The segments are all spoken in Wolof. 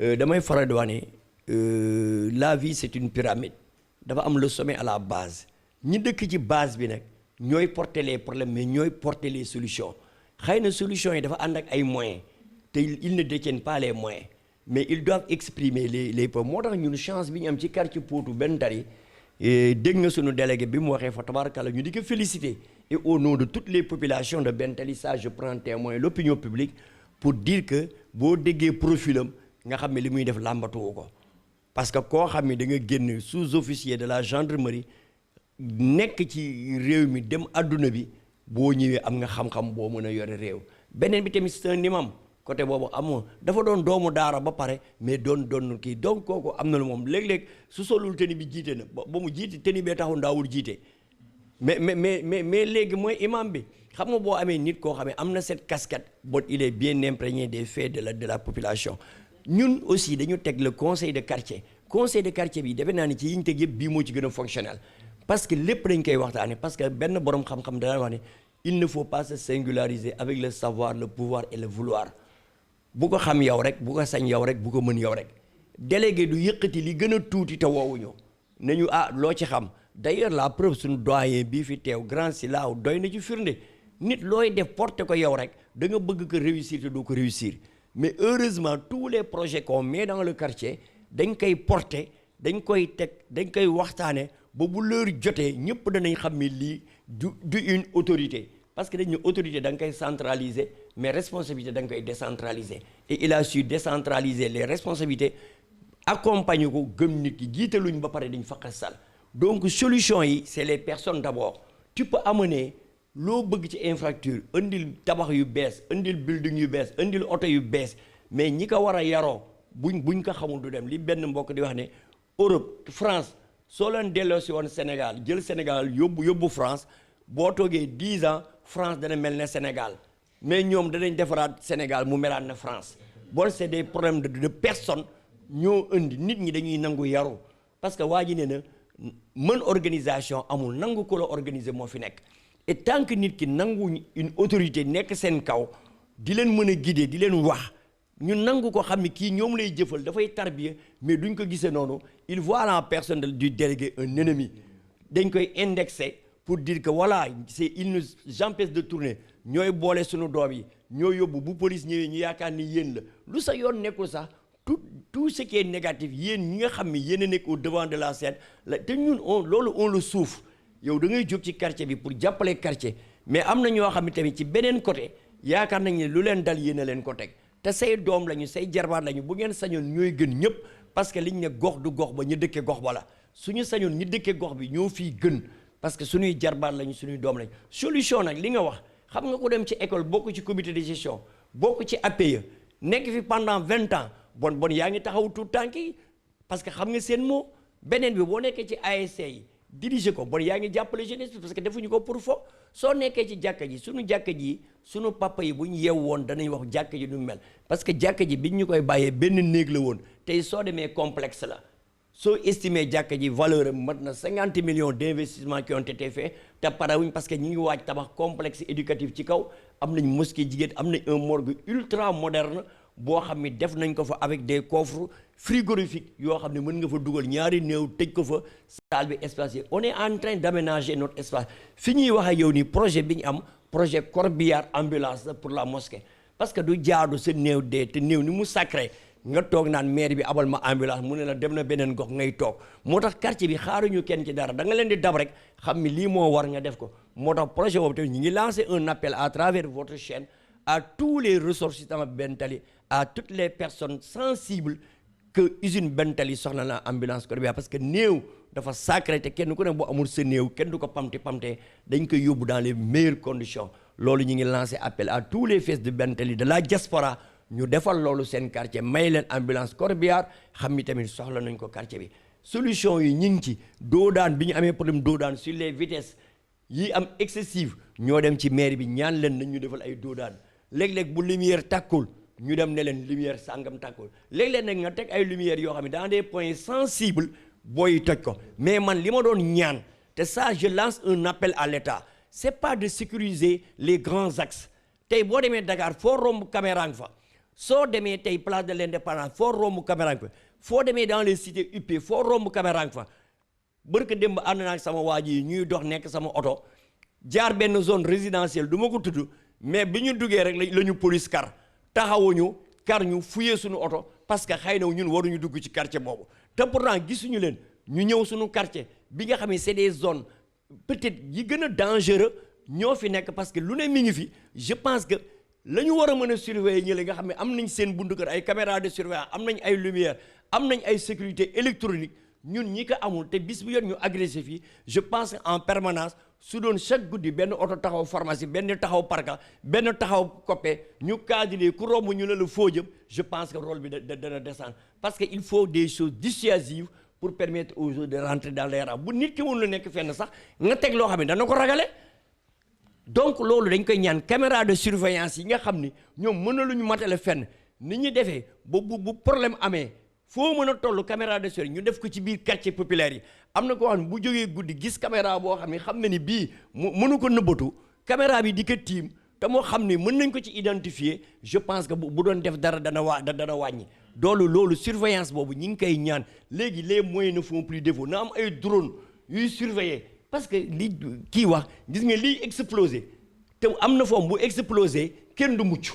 damay faral di wax ne la vie c'est une pyramide dafa am le sommet à la base ñi dëkk ci base bi nag ñooy porter les problèmes mais ñooy porter les solutions xëy na solutions yi dafa ànd ak ay moyens te ils ne détiennent pas les moyens mais ils doivent exprimer les peuples moo tax ñun chance bi ñu am ci quartier Potou benn tari dégg nga sunu délégué bi mu waxee fa tabarakalla ñu di ko féliciter et au nom de toutes les populations de Bentali ça je prends témoin l'opinion publique pour dire que boo déggee profilam nga xam ne li muy def làmbatuwu ko parce que koo xam ne da nga génn sous-officier de la gendarmerie nekk ci réew mi dem adduna bi boo ñëwee am nga xam-xam boo mën a yore réew beneen bi tamit c'est un imam côté boobu amoo dafa doon doomu daara ba pare mais doon kii donc kooku am na lu moom léeg-léeg su solul teni bi jiite na ba mu jiite teni bee taxul ndaawul jiite mais léegi mooy imam bi xam nga boo amee nit koo xam ne am na cette casquette bon il est bien imprégné des faits de la population ñun aussi dañu teg le conseil de quartier bi defe naa ni ci yi ñu teg yëpp bii moo ci gën a fonctionnel parce que lépp dañ koy waxtaane parce que benn borom xam-xam dana wax ne il ne faut pas se singulariser avec le savoir le pouvoir et le vouloir bu ko xam yow rek bu ko sañ yow rek bu ko mën yow rek délégué du yëkkati li gën a tuuti te woowuñu nañu loo ci xam d'ailleurs la preuve suñu doyen bii fi teew grand si laaw doy na ci firnde nit looy def porter ko yow rek da nga bëgg ko réussir te doo ko réussir mais heureusement tous les projets qu'on met dans le quartier dañ koy porter dañ koy teg dañ koy waxtaane ba bu l'heure jotee ñëpp danañ xam ne lii du une autorité parce que dañ ne autorité da nga koy centraliser mais responsabilité da nga koy décentraliser et il a su décentraliser les responsabilités accompagner ko gëm nit ki jiitaluñ ba pare dañ faqasal donc solution yi c'est les personnes d'abord tu peux amener loo bëgg ci infrastructure indil tabax yu bees indil building yu bees indil oto yu bees mais ñi ko war a yaroo buñ ko xamul du dem li benn mbokk di wax ne Europe France soo leen delloo si woon Sénégal jël Sénégal yóbbu France boo toogee 10 ans France dana mel ne Sénégal mais ñoom danañ defaraat Sénégal mu melaat na France bon c'est des problèmes de personnes ñoo indi nit ñi dañuy nangu yaru parce que waa ji ne na mën organisation amul nangu ko la organiser moo fi nekk et tant que nit ki nangu une autorité nekk seen kaw di leen mën a guider di leen wax ñu nangu ko xam ne kii ñoom lay jëfal dafay tarbiya mais duñ ko gisee noonu il voit en personne du délégué un ennemi dañ koy indexé pour dire que voilà c'est il nous empêche de tourner ñooy boole suñu doom yi ñoo yóbbu bu police ñëwee ñu yaakaar ni yéen la lu sa yoon nekkul sax tout ce qui est négatif yéen ñi nga xam ne yéen a nekk au devant de la scène la te ñun loolu on le souffre yow da ngay jóg ci quartier bi pour jàppale quartier mais am na ñoo xam ne tamit ci beneen côté yaakaar nañ ne lu leen dal yéen a leen ko teg te say doom lañu say jarbaat lañu bu ngeen sañoon ñooy gën ñëpp parce que liñ ne gox du gox ba ñu dëkkee gox ba la suñu sañoon ñu dëkkee gox bi ñoo fii gën parce que suñuy jarbaat lañu suñuy doom lañu solution nag li nga wax xam nga ko dem ci école bokk ci comité de gestion bokk ci APE nekk fi pendant 20 ans bon yaa ngi taxaw tout tànk yi parce que xam nga seen moo beneen bi boo nekkee ci ASC yi diriger ko bon yaa ngi jàppale jeunesse parce que defuñu ko pour fo soo nekkee ci jàkka ji suñu papa yi bu ñu yeew woon danañ wax jàkka ji nu mel parce que jàkka ji biñ ñu koy bàyyee benn néeg la woon tey soo demee complexe la soo estimé jàkka ji valeur am mat na 50 millions d'investissements qui ont été faits te parewuñ parce que ñi ngi waaj tabax complexe éducatif ci kaw am nañ mosquée jigéen am nañ un morgue ultra moderne boo xam ni def nañ ko fa avec des coffres frigorifiques yoo xam ne mën nga fa dugal ñaari néew tëj ko fa salle bi espace on est en train d'aménager notre espace fi ñuy wax ak yow nii projet bi ñu am projet corbillard ambulance la pour la mosquée parce que du jaadu sa néew dee te néew ni mu sacré nga toog naan maire bi abal ma ambulance mu ne la dem na beneen gox ngay toog moo tax quartier bi xaaruñu kenn ci dara da nga leen di dab rek xam ni lii moo war nga def ko moo tax projet boobu tamit ñu ngi lancer un appel à travers votre chaîne à tous les ressortissants Bentali à toutes les personnes sensibles que usine Bentali soxla na ambulance corbillard parce que néew dafa sacré te kenn ku ne boo amul sa néew kenn du ko pamte dañ koy yóbbu dans les meilleures conditions loolu ñu ngi lancé appel à tous les fils de Bentali de la diaspora ñu defal loolu seen quartier may leen ambulance corbillard xam ni tamit soxla nañ ko quartier bi solution yi ñu ngi ci doodaan bi ñu amee problème doodaan sur les vitesses yi am excessive ñoo dem ci mairie bi ñaan leen nañ ñu defal ay doodaan léeg-léeg bu lumière tàkkul ñu dem ne leen lumière sàngam tàkkul léeg-léeg nag nga teg ay lumière yoo xam ne dans des points sensibles booy toj ko mais man li ma doon ñaan te ça je lance un appel à l'État c'est pas de sécuriser les grands axes tey boo demee Dakar foo romb caméra nga fa soo demee tey place de l'Indépendance foo romb caméra fa foo demee dans les cités huppées foo romb caméra fa barka démb ànd naa ak sama waa ji ñuy dox nekk sama oto jaar benn zone résidentielle du ma ko tudd mais bi ñu duggee rek la ñu police kar taxawuñu kar ñu fuyee suñu oto parce que xëy na ñun waruñu dugg ci quartier boobu te pourtant gisuñu leen ñu ñëw suñu quartier bi nga xam ne c'est des zones peut-être yi gën a dangereux ñoo fi nekk parce que lu ne mi ngi fi je pense que la ñu war a mën a surveiller ñi la nga xam ne am nañ seen buntu kër ay caméras de surveillance am nañ ay lumière am nañ ay sécurité électronique ñun ñi ko amul te bis bu yoon ñu agressif yi je pense en permanence su doon chaque guddi benn oto taxaw pharmacie benn taxaw parka benn taxaw coppe ñu cadré ku romb ñu ne la foo jëm je pense que rôle bi dana descendre parce que il faut des choses dissuasives pour permettre aux autres de rentrer dans les rangs bu nit ki mënul nekk fenn sax nga teg loo xam ne dana ko ragale donc loolu dañ koy ñaan caméra de surveillance yi nga xam ni ñoom mënaluñu matale fenn ni ñu defee ba bu problème amee foo mën a toll caméra de surveillance ñu def ko ci biir quartier populaire yi am na koo xam ne bu jógee guddi gis caméra boo xam ne xam na ni bii mënu ko nëbbatu caméra bi di ko tiim te moo xam ne mën nañ ko ci identifier je pense que bu doon def dara dana wàññi loolu surveillance boobu ñi ngi koy ñaan léegi les moyens ne font plus défaut na am ay drone yuy surveiller parce que li kii wax gis nga liy explosé te am na foom bu explosé kenn du mucc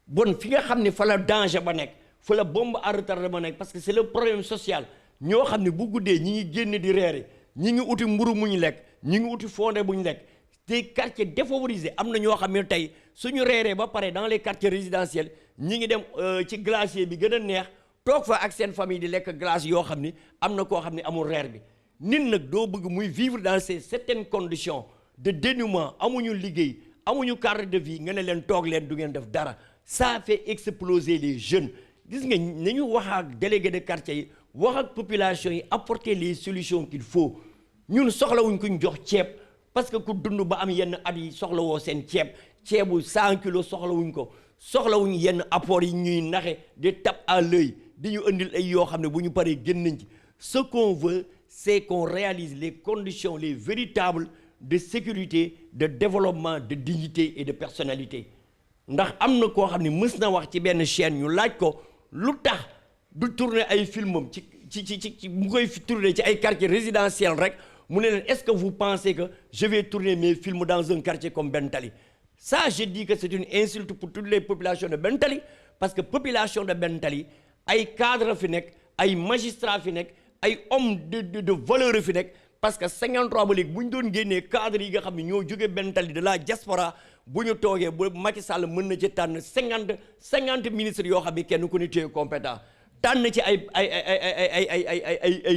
bon fi nga xam ne fa la danger ba nekk fa la bombe à retardement ba nekk parce que c'est le problème social ñoo xam ne bu guddee ñi ngi génn di reere ñi ngi uti mburu mu ñu lekk ñi ngi uti fondé bu ñu lekk te quartier défavorisé am na ñoo xam ne tey suñu reeree ba pare dans les quartiers résidentiels ñi ngi dem ci glacier bi gën a neex toog fa ak seen famille di lekk glace yoo xam ni am na koo xam ne amul reer bi nit nag doo bëgg muy vivre dans ces certaines conditions de dénuement amuñu liggéey amuñu cadre de vie nga ne leen toog leen du ngeen def dara ça fait exploser les jeunes gis nga nañu wax ak délégué de quartier yi wax ak population yi apporter les solutions qu'il faut ñun soxlawuñ kuñ jox ceeb parce que ku dund ba am yenn at yi soxlawoo seen ceebu 100 kilos soxlawuñ ko soxlawuñ yenn apport yi ñuy naxe di tape à l'œil di ñu indil ay yoo xam ne bu ñu paree génn nañ ci ce qu'on veut c'est qu'on réalise les conditions les véritables de sécurité de développement de dignité et de personnalité ndax am na koo xam ne mës na wax ci benn chaîne ñu laaj ko lu tax du tourner ay filmam ci mu koy tourner ci ay quartiers résidentiels rek mu ne leen est-ce que vous pensez que je vais tourner mes films dans un quartier comme Bentali ça je dis que c'est une insulte pour toutes les populations de Bentali parce que population de Bentali ay cadres fi nekk ay magistrats fi nekk ay hommes de valeur fi nekk parce que 53 ba léegi bu ñu doon génnee cadres yi nga xam ne ñoo jóge Bentali de la diaspora bu ñu toogee bu Macky Sall mën na ci tànn 50 ministres yoo xam ne kenn ku ne téye compétent tànn ci ay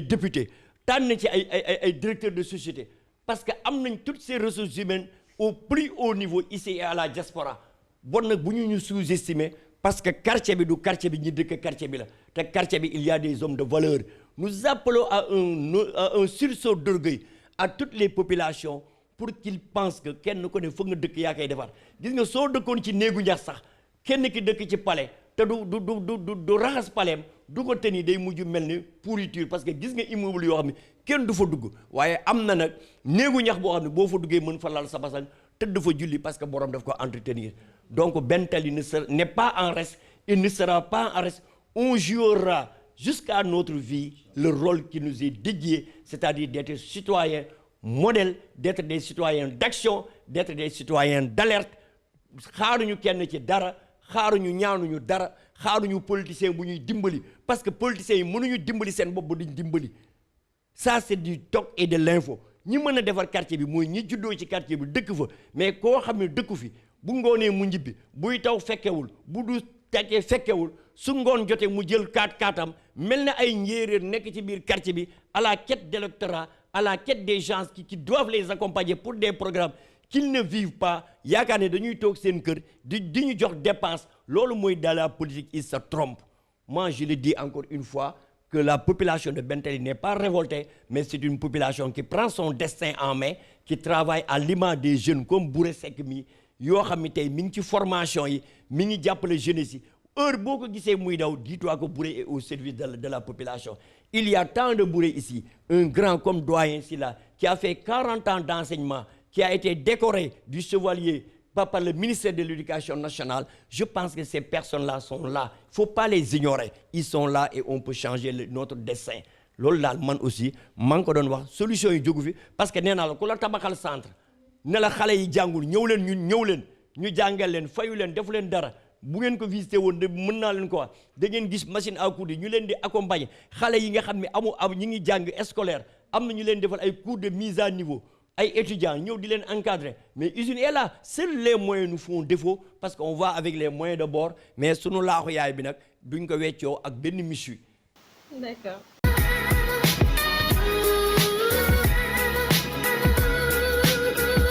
députés tànn ci ay directeurs de société parce que am nañ toutes ces ressources humaines au plus haut niveau ici et à la diaspora bon nag bu ñu sous-estimer parce que quartier bi du quartier bi ñi dëkk quartier bi la te quartier bi il y a des hommes de valeur nous appelons à un sursaut d'orgueil à toutes les populations pour qu'ils pensent que kenn ko ne foog nga dëkk yaa koy defar gis nga soo dëkkoon ci néegu ñax sax kenn ki dëkk ci palais te du raxas paleem du ko teni day mujj mel ni pourriture parce que gis nga immeuble yoo xam ne kenn du fa dugg waaye am na nag néegu ñax boo xam ne boo fa duggee mën fa lal sa basan tëdd fa julli parce que borom daf ko entretenir donc Bentali n'est pas en reste et ne sera pas en reste on jouera jusqu'à notre vie le rôle qui nous est dédié c'est-à-dire d'être citoyens modèles d'être des citoyens d'action d'être des citoyens d'alerte xaaruñu kenn ci dara xaaruñu ñaanuñu dara xaaruñu politicien bu ñuy dimbali parce que politiciens yi mënuñu dimbali seen bopp ba duñ dimbali ça c'est du toc et de l'info ñi mën a defar quartier bi mooy ñi juddoo ci quartier bi dëkk fa mais koo xam ne dëkku fi bu ngoonee mu njibbi buy taw fekkewul bu du tekkee fekkewul su ngoon jotee mu jël kaatam mel na ay njéeréer nekk ci biir quartier bi à la quête d'électorat à la quête des gens qui doivent les accompagner pour des programmes qu'ils ne vivent pas yaakaar ne dañuy toog seen kër di ñu jox dépense loolu mooy dans la politique il se trompe moi je le dis encore une fois que la population de Bentali n'est pas révoltée mais c'est une population qui prend son destin en main qui travaille à l'image des jeunes comme Bouré Seck mi yoo xam ne tey mi ngi ci formation yi mi ngi jàppale jeunesse yi heure boo ko gisee muy daw dis-toi que Bouré est au service de la population il y a tant de Bouré ici un grand comme doyen Sylla qui a fait 40 ans d'enseignement qui a été décoré du chevalier pas par le ministère de l'Éducation nationale, je pense que ces personnes-là sont là. Il ne faut pas les ignorer. Ils sont là et on peut changer notre destin. loolu daal man aussi maa ngi ko doon wax solution yi jógu fi parce que nee naa la ku la tabaxal centre ne la xale yi jàngul ñëw leen ñu jàngal leen fayu leen defu leen dara bu ngeen ko visité woon de mën naa leen ko wax da ngeen gis machine à coudre ñu leen di accompagner xale yi nga xam ne ñi ngi jàng scolaire am na ñu leen defal ay cours de mise à niveau ay étudiants ñëw di leen encadrer mais usine est là seuls les moyens nous font défaut parce qu'on va avec les moyens de bord mais sunu laaxu yaay bi nag duñ ko weccoo ak benn michu. D'accord.